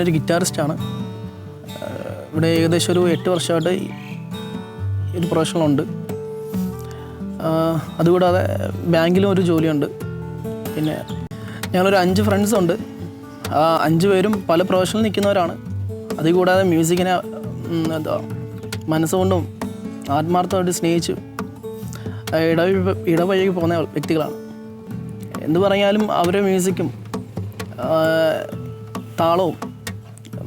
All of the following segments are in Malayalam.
ഞാനൊരു ഗിറ്റാറിസ്റ്റാണ്. ഇവിടെ ഏകദേശം ഒരു 8 വർഷമായിട്ട് ഒരു പ്രൊഫഷണലുണ്ട്. അതുകൂടാതെ ബാങ്കിലും ഒരു ജോലിയുണ്ട്. പിന്നെ ഞങ്ങളൊരു 5 ഫ്രണ്ട്സുണ്ട്. ആ 5 പേരും പല പ്രൊഫഷനിൽ നിൽക്കുന്നവരാണ്. അതുകൂടാതെ മ്യൂസിക്കിനെ മനസ്സുകൊണ്ടും ആത്മാർത്ഥമായിട്ട് സ്നേഹിച്ച് ഇടവഴി പോകുന്ന വ്യക്തികളാണ്. എന്ത് പറഞ്ഞാലും അവരുടെ മ്യൂസിക്കും താളവും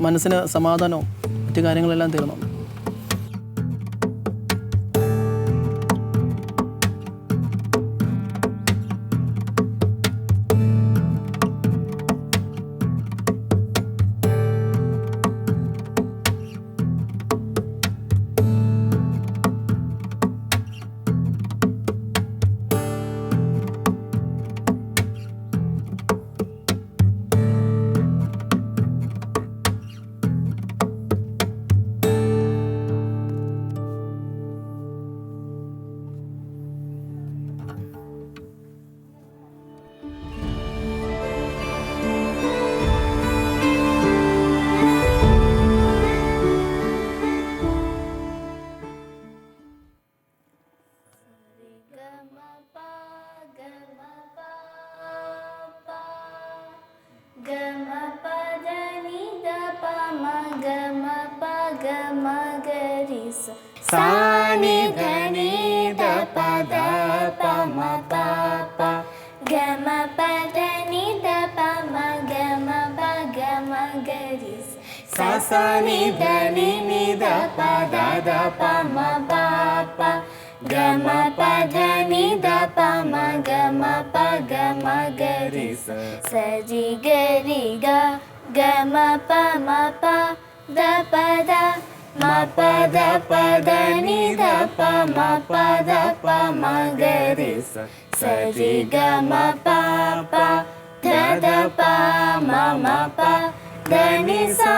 മനസ്സിന് സമാധാനവും മറ്റു കാര്യങ്ങളെല്ലാം തീർന്നു. സാനി ധനി ധ പദ പമ പ ഗമ പദനി ധ പമ ഗമ പ ഗമ ഗരി സാനി ധനി നി ധ പദ ധ പമ പ ഗമ പദനി ധ പമ ഗമ പ ഗമ ഗരി സരി ഗരി ഗ ഗമ പമ പ ധ പദ മ പദ പദ നി ധ പ മ പദ പ മ ഗരി സരി ഗ മ പ പ ധ ധ പ മ മ പ ധ നി സാ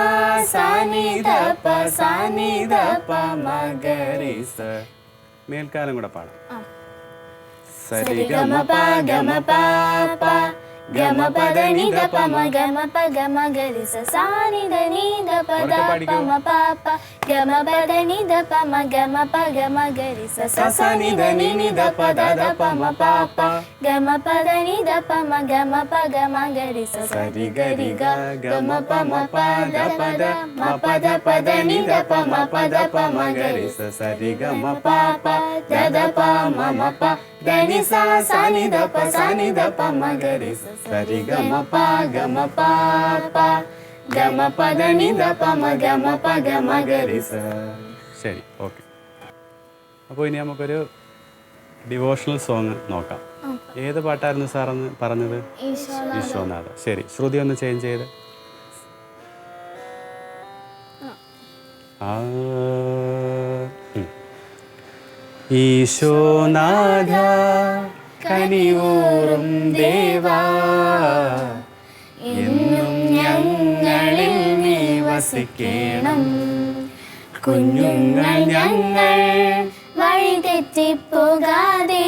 സാ നി ധ പ സാ നി ധ പ മ ഗരി സ. മേൽക്കാലം കൂടെ പാടാം. സരി ഗ മ പ ഗ മ പ പ ഗമ പദ നി ധ പ മ ഗമ പ ഗമ ഗരി സാ നി ധ നി ധ പ ധ പ മ പ പ ഗമ പദ നി ധ പ മ ഗമ പ ഗമ ഗരി സാ നി ധ നി നി ധ പ ധ ധ പ മ പ പ ഗമ പദ നി ധ പ മ ഗമ പ ഗമ ഗരി സരി ഗരി ഗ ഗമ പ മ പ ധ പ ധ മ പ ധ പദ നി ധ പ മ പ ധ പ മ ഗരി സരി ഗ മ പ പ ധ ധ പ മ മ പ ധ നി സാ സാ നി ധ പ സാ നി ധ പ മ ഗരി സരി ഗ മ പ ഗമ പ പ ഗമ പദ നി ധ പ മ ഗമ പ ഗമ ഗരി സ. ശരി, ഓക്കെ. അപ്പോൾ ഇനി നമുക്കൊരു ഡിവോഷണൽ സോങ് നോക്കാം. ഏത് പാട്ടായിരുന്നു സാറെന്ന് പറഞ്ഞത്? ഈശോനാഥ. ശരി, ശ്രുതി ഒന്ന് ചേഞ്ച് ചെയ്ത്. ഈശോനാഥ കനിവൂറും ദേവാ, എന്നും ഞങ്ങളിൽ നീ വസിക്കണം. കുഞ്ഞുങ്ങൾ ഞങ്ങൾ വഴി തെറ്റിപ്പോകാതെ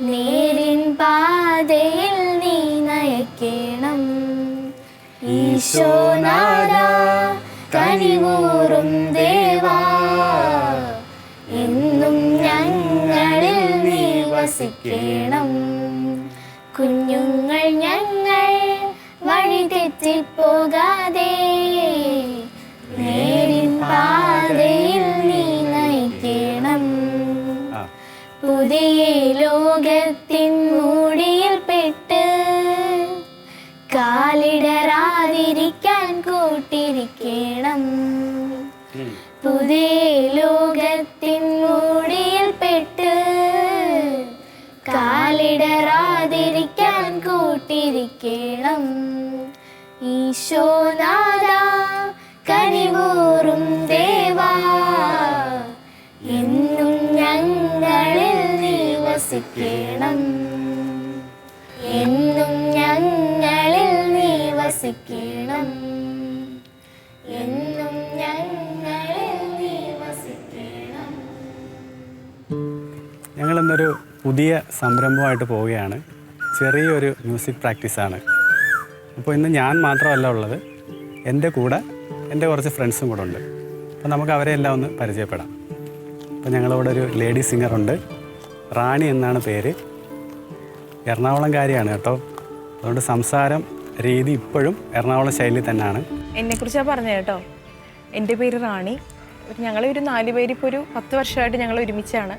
നേരിൻ പാതയിൽ നീ നയിക്കണം. ഈശോനാഥ കനിവൂറും ദേവാ, എന്നും ഞങ്ങളിൽ നീ വസിക്കണം. കുഞ്ഞുങ്ങൾ ഞങ്ങൾ വഴി തെറ്റിപ്പോകാതെ നേരിൻ പാതയിൽ നീ നയിക്കണം. പുതിയ ലോകത്തിൻ മൂടിയിൽപ്പെട്ട് കാലിടരാതിരിക്കാൻ കൂട്ടിരിക്കണം. പുതിയ ലോകത്തിൻ മൂടിയിൽപ്പെട്ട് കാലിടരാതിരിക്കാൻ കൂട്ടിരിക്കണം. ഈശോനാഥ കനിവൂറും ദേവാ, എന്നും ഞങ്ങളിൽ നീ വസിക്കണം. എന്നും ഞങ്ങളിൽ നീ വസിക്കണം. എന്നും ഞങ്ങളിൽ നീ വസിക്കണം. ഞങ്ങളിന്നൊരു പുതിയ സംരംഭമായിട്ട് പോവുകയാണ്. ചെറിയൊരു മ്യൂസിക് പ്രാക്ടീസാണ്. അപ്പോൾ ഇന്ന് ഞാൻ മാത്രമല്ല ഉള്ളത്, എൻ്റെ കൂടെ എൻ്റെ കുറച്ച് ഫ്രണ്ട്സും കൂടെ ഉണ്ട്. അപ്പോൾ നമുക്ക് അവരെ എല്ലാം ഒന്ന് പരിചയപ്പെടാം. അപ്പോൾ ഞങ്ങളിവിടെ ഒരു ലേഡി സിംഗറുണ്ട്, റാണി എന്നാണ് പേര്. എറണാകുളംകാരിയാണ് കേട്ടോ. അതുകൊണ്ട് സംസാരം രീതി ഇപ്പോഴും എറണാകുളം ശൈലി തന്നെയാണ്. എന്നെക്കുറിച്ചാണ് പറഞ്ഞത് കേട്ടോ. എൻ്റെ പേര് റാണി. ഞങ്ങളൊരു 4 പേര് ഇപ്പോൾ ഒരു 10 വർഷമായിട്ട് ഞങ്ങൾ ഒരുമിച്ചാണ്.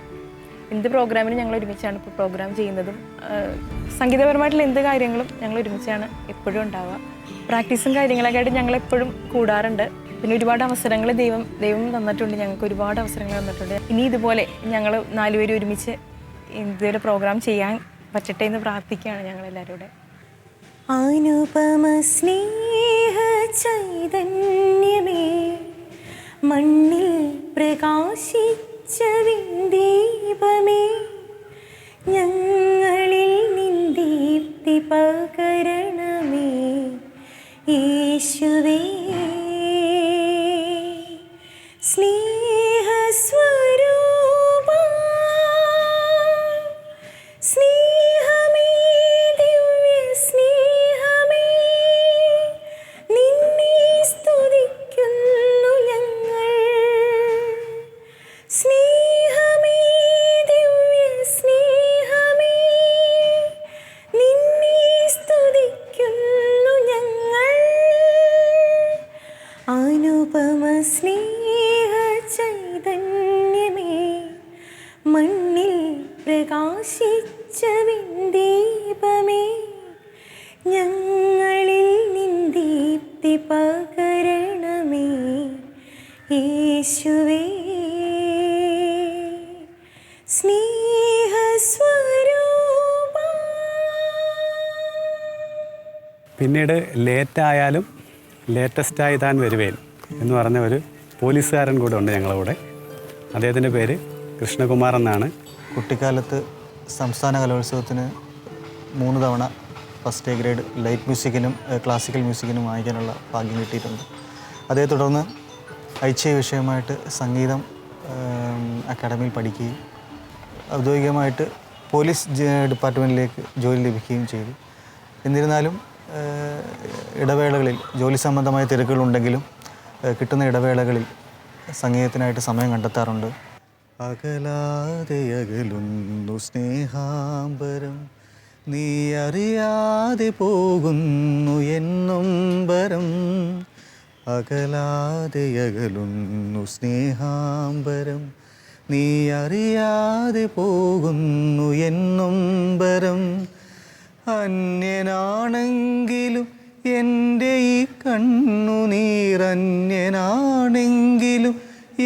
എന്ത് പ്രോഗ്രാമിനും ഞങ്ങൾ ഒരുമിച്ചാണ് ഇപ്പോൾ പ്രോഗ്രാം ചെയ്യുന്നതും സംഗീതപരമായിട്ടുള്ള എന്ത് കാര്യങ്ങളും ഞങ്ങൾ ഒരുമിച്ചാണ് എപ്പോഴും ഉണ്ടാവുക. പ്രാക്ടീസും കാര്യങ്ങളൊക്കെ ആയിട്ട് ഞങ്ങൾ എപ്പോഴും കൂടാറുണ്ട്. പിന്നെ ഒരുപാട് അവസരങ്ങൾ ദൈവം തന്നിട്ടുണ്ട്, ഞങ്ങൾക്ക് ഒരുപാട് അവസരങ്ങൾ തന്നിട്ടുണ്ട്. ഇനി ഇതുപോലെ ഞങ്ങൾ 4 പേര് ഒരുമിച്ച് ഇതുവരെ പ്രോഗ്രാം ചെയ്യാൻ പറ്റട്ടെ എന്ന് പ്രാർത്ഥിക്കുകയാണ് ഞങ്ങളെല്ലാവരും കൂടെ. അനുപമ സ്നേഹ ചൈതന്യമേ, മണ്ണിൽ പ്രകാശിച്ച വിന്ദീപമേ, ഞങ്ങളിൽ നിൻ ദീപ്തി പകരണമേ യേശുവേ. സ്നേഹസ്വരൂപാ, സ്നേഹമേ, ദിവ്യ സ്നേഹമേ, നിന്നെ സ്തുതിക്കുന്നു ഞങ്ങൾ. സ്നേഹമേ, ദിവ്യ സ്നേഹമേ, നിന്നെ സ്തുതിക്കുന്നു ഞങ്ങൾ. അനുപമ സ്നേഹ ചൈതന്യമേ, മണ്ണിൽ പ്രകാശിച്ച വിന്ദീപമേ, ഞങ്ങളിൽ നിൻ ദീപ്തി പകരണമേ യേശുവേ. സ്നേഹസ്വരൂപാ. പിന്നീട് ലേറ്റായാലും ലേറ്റസ്റ്റായി താൻ വരുവേൻ എന്ന് പറഞ്ഞ ഒരു പോലീസുകാരൻ കൂടെ ഉണ്ട് ഞങ്ങളുടെ കൂടെ. അദ്ദേഹത്തിൻ്റെ പേര് കൃഷ്ണകുമാർ എന്നാണ്. കുട്ടിക്കാലത്ത് സംസ്ഥാന കലോത്സവത്തിന് 3 തവണ ഫസ്റ്റ് എ ഗ്രേഡ് ലൈറ്റ് മ്യൂസിക്കിനും ക്ലാസിക്കൽ മ്യൂസിക്കിനും വാങ്ങിക്കാനുള്ള ഭാഗ്യം കിട്ടിയിട്ടുണ്ട്. അതേ തുടർന്ന് ഐച്ഛിക വിഷയമായിട്ട് സംഗീതം അക്കാഡമിയിൽ പഠിക്കുകയും ഔദ്യോഗികമായിട്ട് പോലീസ് ഡിപ്പാർട്ട്മെൻറ്റിലേക്ക് ജോലി ലഭിക്കുകയും ചെയ്തു. എന്നിരുന്നാലും ഇടവേളകളിൽ ജോലി സംബന്ധമായ തിരക്കുകളുണ്ടെങ്കിലും കിട്ടുന്ന ഇടവേളകളിൽ സംഗീതത്തിനായിട്ട് സമയം കണ്ടെത്താറുണ്ട്. അകലാതെ അകലുന്നു സ്നേഹാംബരം, നീ അറിയാതെ പോകുന്നു എന്നൊമ്പരം. അകലാതെ അകലുന്നു സ്നേഹാംബരം, നീ അറിയാതെ പോകുന്നു എന്നൊമ്പരം. അന്യനാണെങ്കിലും എൻ്റെ ഈ കണ്ണുനീർ, അന്യനാണെങ്കിലും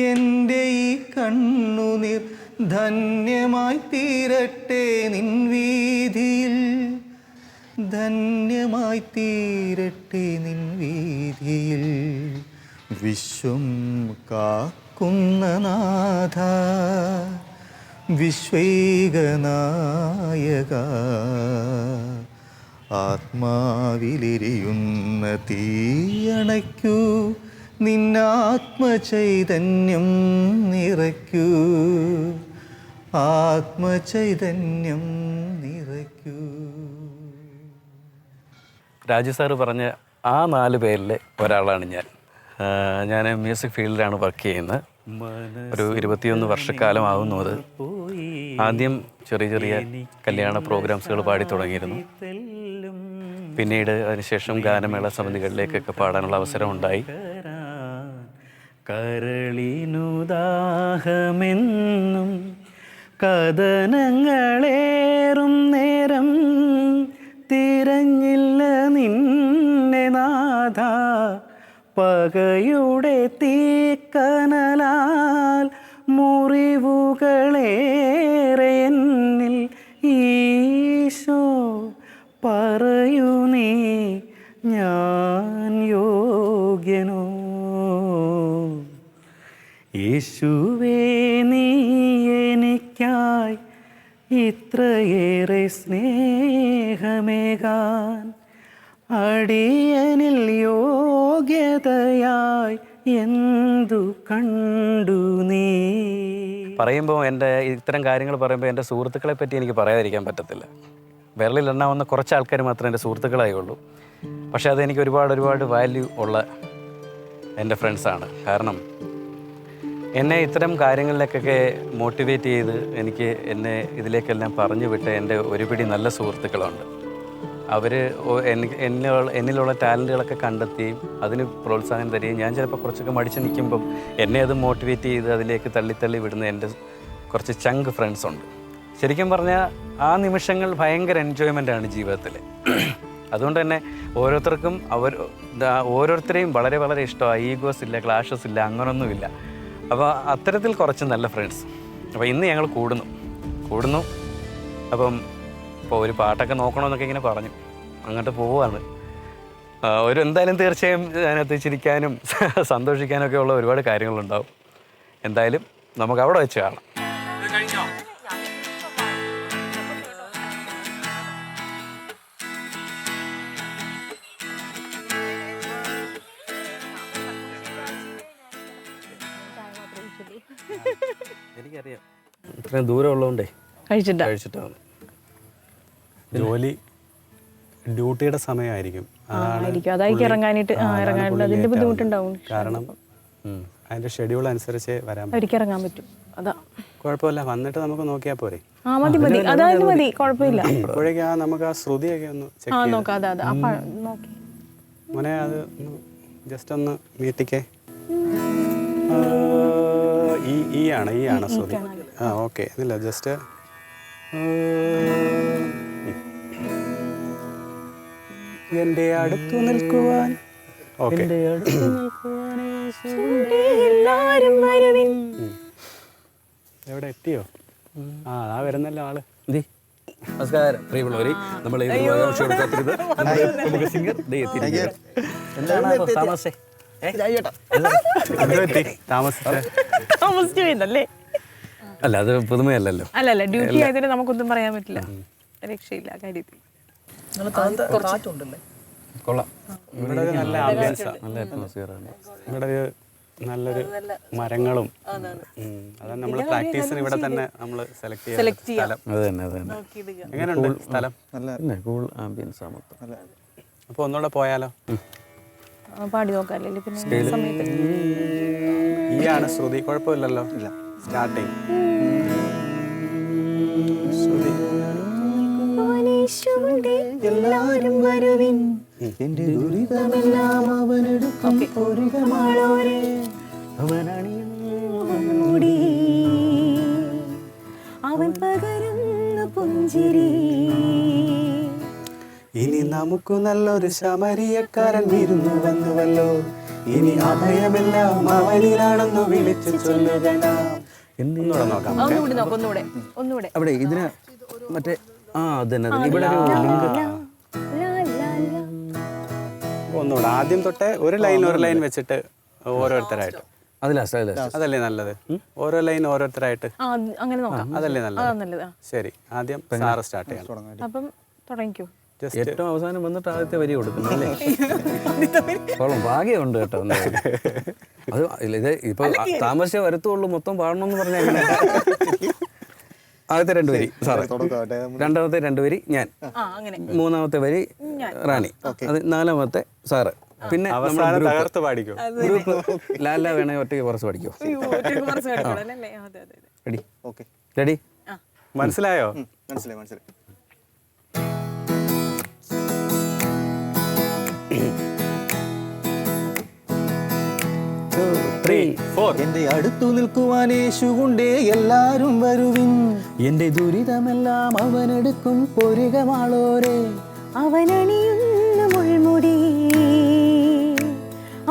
എൻ്റെ ഈ കണ്ണുനീർ ധന്യമായി തീരട്ടെ നിൻ വീതിയിൽ, ധന്യമായി തീരട്ടെ നിൻ വീതിയിൽ. വിശ്വം കാക്കുന്ന നാഥ, വിശ്വൈകനായക, ആത്മാവിലെരിയുന്ന തീയണയ്ക്കൂ, നിന്നാത്മചൈതന്യം നിറയ്ക്കൂ, ആത്മചൈതന്യം നിറയ്ക്കൂ. രാജു സാറ് പറഞ്ഞ ആ 4 പേരിലെ ഒരാളാണ് ഞാൻ. ഞാൻ മ്യൂസിക് ഫീൽഡിലാണ് വർക്ക് ചെയ്യുന്നത്. ഒരു 21 വർഷക്കാലം ആകുന്നു. അത് ആദ്യം ചെറിയ ചെറിയ കല്യാണ പ്രോഗ്രാംസുകൾ പാടി തുടങ്ങിയിരുന്നു. പിന്നീട് അതിനുശേഷം ഗാനമേള സമിതികളിലേക്കൊക്കെ പാടാനുള്ള അവസരം ഉണ്ടായി. കരളിനുദാഹമെന്നും കഥനങ്ങളേറും നേരം തിരഞ്ഞില്ല നിന്നെ നാഥ, പകയുടെ തീക്കനലാൽ മുറിവുകളേറെ എന്നിൽ ഈശോ പറയൂ നീ ഞാൻ യോഗ്യനോ. യേശുവേ നീ എനിക്കായി ഇത്രയേറെ സ്നേഹമേകാൻ അടിയനിൽ യോഗ്യതയായി എന്തു കണ്ടു നീ. പറയുമ്പോൾ എൻ്റെ ഇത്തരം കാര്യങ്ങൾ പറയുമ്പോൾ എൻ്റെ സുഹൃത്തുക്കളെ പറ്റി എനിക്ക് പറയാതിരിക്കാൻ പറ്റത്തില്ല. വിരലിൽ എണ്ണാവുന്ന കുറച്ച് ആൾക്കാർ മാത്രമേ എൻ്റെ സുഹൃത്തുക്കളായുള്ളൂ. പക്ഷേ അതെനിക്ക് ഒരുപാട് വാല്യൂ ഉള്ള എൻ്റെ ഫ്രണ്ട്സാണ്. കാരണം എന്നെ ഇത്തരം കാര്യങ്ങളിലേക്കൊക്കെ മോട്ടിവേറ്റ് ചെയ്ത് എന്നെ ഇതിലേക്കെല്ലാം പറഞ്ഞു വിട്ട് എൻ്റെ ഒരുപിടി നല്ല സുഹൃത്തുക്കളുണ്ട്. അവർ എന്നിലുള്ള ടാലൻറ്റുകളൊക്കെ കണ്ടെത്തുകയും അതിന് പ്രോത്സാഹനം തരികയും ഞാൻ ചിലപ്പോൾ കുറച്ചൊക്കെ മടിച്ച് നിൽക്കുമ്പം എന്നെ അത് മോട്ടിവേറ്റ് ചെയ്ത് അതിലേക്ക് തള്ളി വിടുന്ന എൻ്റെ കുറച്ച് ചങ്ക് ഫ്രണ്ട്സുണ്ട്. ശരിക്കും പറഞ്ഞാൽ ആ നിമിഷങ്ങൾ ഭയങ്കര എൻജോയ്മെൻ്റാണ് ജീവിതത്തിൽ. അതുകൊണ്ട് തന്നെ ഓരോരുത്തർക്കും ഓരോരുത്തരെയും വളരെ വളരെ ഇഷ്ടമാണ്. ഈഗോസ് ഇല്ല, ക്ലാഷസ് ഇല്ല, അങ്ങനൊന്നുമില്ല. അപ്പോൾ അത്തരത്തിൽ കുറച്ച് നല്ല ഫ്രണ്ട്സ്. അപ്പോൾ ഇന്ന് ഞങ്ങൾ കൂടുന്നു. അപ്പം ഇപ്പോൾ ഒരു പാട്ടൊക്കെ നോക്കണമെന്നൊക്കെ ഇങ്ങനെ പറഞ്ഞു, അങ്ങോട്ട് പോവുകയാണ്. എന്തായാലും തീർച്ചയായും അതിനകത്ത് ചിരിക്കാനും സന്തോഷിക്കാനും ഒക്കെ ഉള്ള ഒരുപാട് കാര്യങ്ങളുണ്ടാവും. എന്തായാലും നമുക്ക് അവിടെ വെച്ച് കാണാം. എനിക്കറിയാം, ഇത്രയും ദൂരം ഉള്ളതുകൊണ്ടേ കഴിച്ചിട്ടാണ്. ജോലി ഡ്യൂട്ടിയുടെ സമയമായിരിക്കും, അതായിരിക്കും ഇറങ്ങാനായിട്ട് അതിന്റെ ബുദ്ധിമുട്ടുണ്ടാവും. കാരണം അതിന്റെ ഷെഡ്യൂൾ അനുസരിച്ച് വരാൻ ഇറങ്ങാൻ പറ്റും. അതാ കുഴപ്പമില്ല, വന്നിട്ട് നമുക്ക് നോക്കിയാൽ പോരെ. മതി, കുഴപ്പമില്ല. അപ്പോഴേക്കും നമുക്ക് ആ ശ്രുതിയൊക്കെ ഒന്ന് ചെക്ക് മോനെ, അത് ജസ്റ്റ് ഒന്ന് മീറ്റിക്കേ. ഈ ആണ് ശ്രുതി. ഓക്കെ, ഇല്ല ജസ്റ്റ് എൻ്റെ അടുത്തു നിൽക്കുവാൻ. ഓക്കെ, എവിടെ എത്തിയോ? ആ വരുന്നല്ലോ ആള്. നമസ്കാരം പ്രിയമുള്ളവരെ, നമ്മൾ അല്ല, അത് പുതുമയല്ലല്ലോ. അല്ലല്ല, ഡ്യൂട്ടി ആയതിന് നമുക്കൊന്നും പറയാൻ പറ്റില്ല, രക്ഷയില്ല കാര്യത്തിൽ. കൊള്ളാം, ഇവിടെ ഒരു നല്ല ആംബിയൻസാണ്, നല്ല അറ്റ്മോസ്ഫിയറാണ്. ഇവിടെ ഒരു നല്ലൊരു മരങ്ങളും. അതാണ് നമ്മൾ പ്രാക്ടീസിന് ഇവിടെ തന്നെ നമ്മൾ സെലക്ട് ചെയ്യുന്ന സ്ഥലം. അത് തന്നെ. എങ്ങനെയുണ്ട് സ്ഥലം? നല്ല കൂൾ ആംബിയൻസ് ആണ് മൊത്തം. അപ്പോൾ ഒന്നുകൂടെ പോയാലോ? പാടി നോക്കാല്ലേ പിന്നെ സമയത്ത്. ഈ ആണ് ശ്രുതി, കുഴപ്പമില്ലല്ലോ. ഇല്ല, സ്റ്റാർട്ടിങ് ശ്രുതി. എല്ലാരും വരുവിൻ, എന്റെ ദുരിതമെല്ലാം അവനെടുക്കും, അവൻ പകരുന്ന പുഞ്ചിരി. ഇനി നമുക്ക് നല്ലൊരു ശമരിയക്കാരൻ വിരുന്നു വന്നുവല്ലോ, ഇനി അഭയമെല്ലാം അവനിലാണെന്ന് വിളിച്ചു ചൊല്ലുക. ഒന്നുകൂടെ അവിടെ ഇതിന് മറ്റേ അതന്നെ ഇവിടെ ഒന്നുകൂടെ ആദ്യം തൊട്ടേ ഒരു ലൈൻ വെച്ചിട്ട് ഓരോരുത്തരായിട്ട്. അതല്ലേ നല്ലത്? ഓരോ ലൈൻ ഓരോരുത്തരായിട്ട് അങ്ങനെ നോക്കാം, അതല്ലേ നല്ലത്? ശരി, ആദ്യം സാറ് സ്റ്റാർട്ട് ചെയ്യണം. അപ്പം തുടങ്ങിക്കോ. ഏറ്റവും അവസാനം വന്നിട്ട് ആദ്യത്തെ വരി കൊടുക്കുന്നല്ലേ? ഭാഗ്യമുണ്ട് കേട്ടോ. അത് ഇത് ഇപ്പൊ താമസിച്ചേ വരത്തുള്ളൂ, മൊത്തം പാടണമെന്ന് പറഞ്ഞാൽ എങ്ങനെ? ആദ്യത്തെ 2 വരി സാറേ, രണ്ടാമത്തെ 2 വരി ഞാൻ, മൂന്നാമത്തെ വരി റാണി, അത് 4-മത്തെ സാറ്. പിന്നെ ഗ്രൂപ്പ് ലാല വേണേ ഒറ്റയ്ക്ക് കുറച്ച് പഠിക്കോ. റെഡി? മനസ്സിലായോ? മനസ്സിലായി. എന്റെ അടുത്തു നിൽക്കുവാൻ യേശുണ്ടേ, എല്ലാരും വരുവിൻ, എന്റെ ദുരിതമെല്ലാം അവനെടുക്കും, പൊരുകമാളോരെ. അവനണിയുന്ന മുൾമുടി,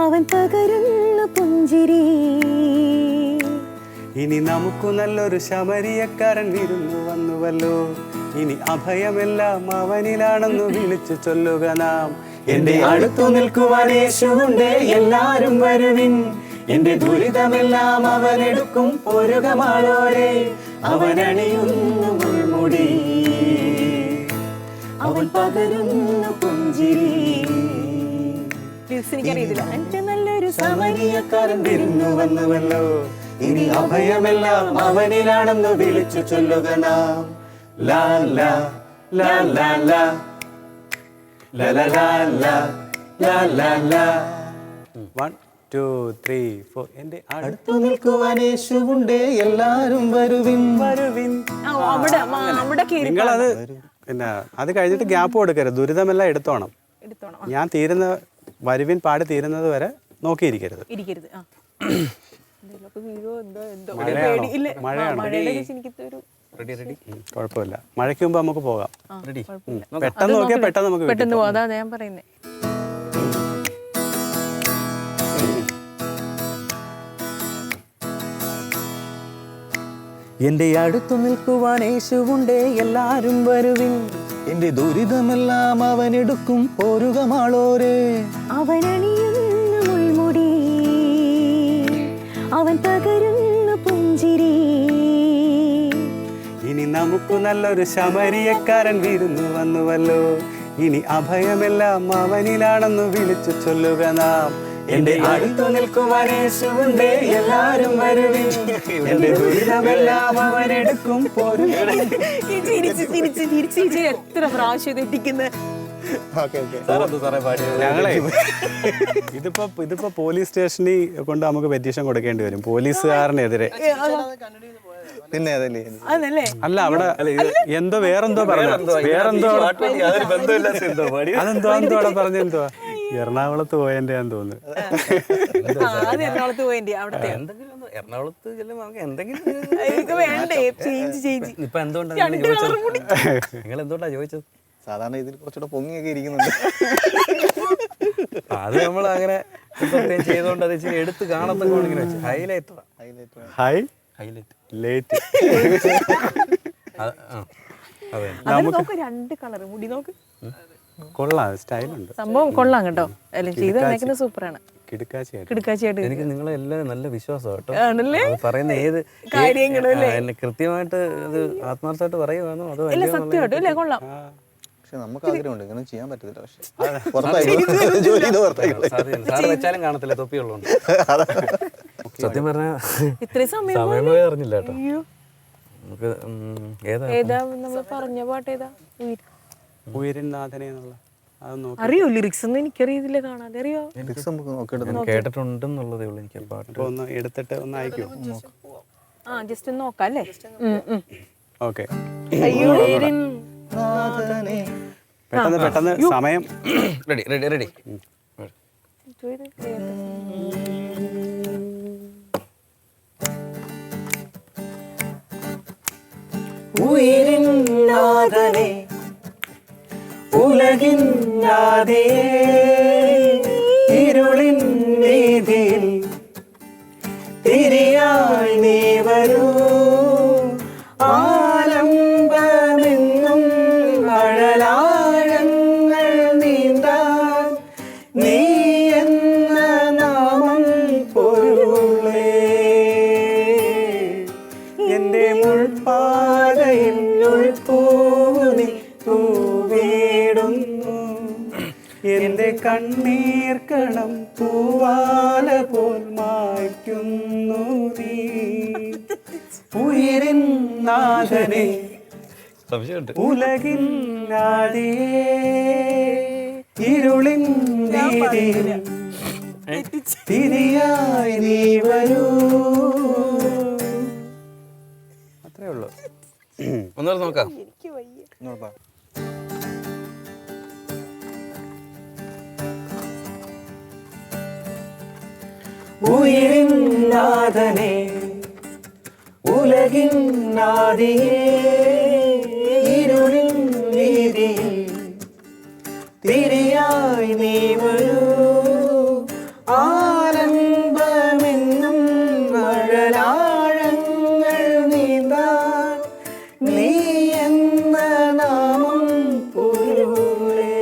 അവൻ പകരുന്ന പുഞ്ചിരി. ഇനി നമുക്ക് നല്ലൊരു ശമരിയക്കാരൻ വിരുന്നു വന്നുവല്ലോ, ഇനി അഭയമെല്ലാം അവനിലാണെന്ന് വിളിച്ചു ചൊല്ലുക നാം. എന്റെ അടുത്തു നിൽക്കുവാൻ യേശുണ്ടേ, എല്ലാരും വരുവിൻ, എന്റെ ദുരിതമെല്ലാം അവനെടുക്കും, പൊരുകമാളോരെ. അവനണിയുന്ന മുൾമുടി, അവൻ പകരുന്ന പുഞ്ചിരി. നല്ലൊരു സമരിയക്കാരൻ വിരുന്നു വന്നുവല്ലോ, ഇനി അഭയമെല്ലാം അവനിലാണെന്ന് വിളിച്ചു ചൊല്ലുക നാം. ലാ ലാ ലാ ലാ ലാ ലാ ലാ ലാ ലാ ലാ ലാ. 1 2 3 4 എൻ്റെ അടുത്തു നിൽക്കുവാൻ യേശുവുണ്ടേ എല്ലാരും വരുവിൻ. അവിടെ നിങ്ങളത് പിന്നെ അത് കഴിഞ്ഞിട്ട് ഗ്യാപ്പ് കൊടുക്കരുത്. ദുരിതമെല്ലാം എടുത്തോണം. ഞാൻ തീരുന്ന വരുവിൻ പാടി തീരുന്നത് വരെ നോക്കിയിരിക്കരുത്. ഇരിക്കരുത്. ആ മഴയാണോ? റെഡി റെഡി കുഴപ്പമില്ല. മഴയ്ക്ക് മുമ്പ് നമുക്ക് പോകാം. റെഡി പെട്ടെന്ന് നോക്കിയാൽ പെട്ടെന്ന് നമുക്ക് പെട്ടെന്ന് പോകാം. അതാ ഞാൻ പറയുന്നത്. എന്റെ അടുത്തു നിൽക്കുവാൻ യേശുവുണ്ടേ എല്ലാരും വരുവിൻ. എന്റെ ദുരിതമെല്ലാം അവനെടുക്കും പോരുകമാളോരേ. അവനണിയുന്ന മുൾമുടി, അവൻ പകരുന്ന പുഞ്ചിരി. ഇനി നമുക്ക് നല്ലൊരു ശമരിയക്കാരൻ വിരുന്നു വന്നുവല്ലോ. ഇനി അഭയമെല്ലാം അവനിലാണെന്ന് വിളിച്ചു ചൊല്ലുക നാം. എന്റെ അടുത്തു നിൽക്കുവാൻ യേശുവുണ്ടേ എല്ലാരും വരുവിൻ. എന്റെ ദുരിതമെല്ലാം അവനെടുക്കും എത്ര പ്രാവശ്യം തെറ്റിക്കുന്നത്. ഞങ്ങളെ ഇതിപ്പോ പോലീസ് സ്റ്റേഷനിൽ കൊണ്ട് നമുക്ക് പെറ്റീഷൻ കൊടുക്കേണ്ടി വരും, പോലീസുകാരനെതിരെ. പിന്നെ അതല്ലേ അല്ല അവിടെ എന്തോ വേറെന്തോ പറഞ്ഞു, വേറെന്തോ അതെന്തോ അവിടെ പറഞ്ഞെന്തോ എറണാകുളത്ത് പോയതിന്റെയാന്ന് തോന്നുന്നു. എറണാകുളത്ത് പോയിന്റെ അവിടത്തെ എറണാകുളത്ത് ചെല്ലുമ്പോൾ നമുക്ക് എന്തെങ്കിലും വേണ്ടേ ചേഞ്ച്. ഇപ്പൊ എന്തുകൊണ്ടാണ് നിങ്ങൾ എന്തുകൊണ്ടാ ചോദിച്ചത്? സാധാരണ ഇതിൽ കുറച്ചുകൂടെ പൊങ്ങിയൊക്കെ ഇരിക്കുന്നുണ്ട്. അത് നമ്മൾ അങ്ങനെ ചെയ്തോണ്ട് അത് ഇച്ചിരി എടുത്ത് കാണത്തൊക്കെ ഇങ്ങനെ വെച്ചു. Highlight highlight late. അതെ നോക്ക്, രണ്ട് കളർ മുടി നോക്ക്. കൊള്ളാം, സ്റ്റൈലുണ്ട്, സംഭവം കൊള്ളാം കേട്ടോ. അല്ല ചെയ്ത് സൂപ്പറാണ്. കിടുക്കാച്ചിയായിട്ട്. എനിക്ക് നിങ്ങളെ എല്ലാവരും നല്ല വിശ്വാസം കേട്ടോ. ആണല്ലേ? അത് പറയുന്ന ഏത് കാര്യങ്ങളും എന്നെ കൃത്യമായിട്ട് അത് ആത്മാർത്ഥമായിട്ട് പറയുവാണോ അതോ ഇല്ല സത്യമായിട്ടും അല്ലേ? കൊള്ളാം. പക്ഷെ നമുക്ക് ആഗ്രഹമുണ്ട്, ഇങ്ങനെ ചെയ്യാൻ പറ്റത്തില്ല. പക്ഷെ ജോലി ചെയ്ത് പുറത്തായിക്കോളെ. സാറ് വെച്ചാലും കാണത്തില്ല, തൊപ്പിയുള്ളതുകൊണ്ട്. സത്യം പറഞ്ഞാൽ ഇത്രയും സമയം പോയി അറിഞ്ഞില്ല കേട്ടോ. നമുക്ക് ഏതാ നമ്മൾ പറഞ്ഞ പാട്ട്? ഏതാ? ഉയരനാഥനെ എന്നുള്ള അത് നോക്കി അറിയോ? ലിറിക്സ് ഒന്നും എനിക്കറിയത്തില്ല, കാണാതെ. അറിയോ? കേട്ടിട്ടുണ്ടെന്നുള്ളതേ ഉള്ളൂ എനിക്ക് പാട്ട്. ഇപ്പൊ ഒന്ന് എടുത്തിട്ട് ഒന്ന് അയക്കുമോ? ആ ജസ്റ്റ് ഒന്ന് നോക്കാം അല്ലേ? ഓക്കെ. അയ്യോ പെട്ടെന്ന് സമയം. Ready ready ready. ഉയരിൻ നാഥനെ ഉലകിൻ നാഥേ, ഇരുളിൻ വീതിയിൽ തിരിയായി നീ വരൂ. ആലംബമെന്നും മഴലാഴങ്ങൾ നീന്താൻ നീ എന്ന നാമം പൊരുളേ. എന്റെ മുൾപ്പാതയിൽ ഉൾപ്പൂനി തൂവിടുന്നു. എന്റെ കണ്ണീർ കണം പൂവാല പോൽ മായ്ക്കുന്നു നീ. ഉയരിൻ നാഥനെ ഉലകിൻ നാഥിയേ, ഇരുളിൻ വീതിയിൽ തിരിയായി നീ വരൂ. അത്രേ ഉള്ളൂ. ഒന്നുകൂടെ നോക്കാം. ഉയരിൻ നാഥനെ ഉലകിൻ നാഥിയേ, ഇരുളിൻ വീതിയിൽ തിരിയായി നീ വരൂ. ആലംബമെന്നും മഴലാഴങ്ങൾ നീന്താൻ നീ എന്ന നാമം പൊരുളേ.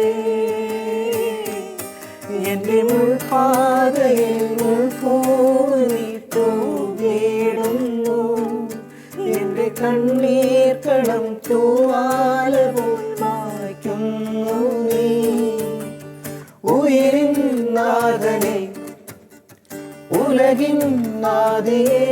എന്റെ മുൾപ്പാതയിൽ ഉൾപ്പൂനി തൂവിടുന്നു. എന്റെ കണ്ണീർ കണം തൂവാല പോൽ മായ്ക്കുന്നു നീ. ഉയരിൻ നാഥനെ ഉലകിൻ നാഥിയേ,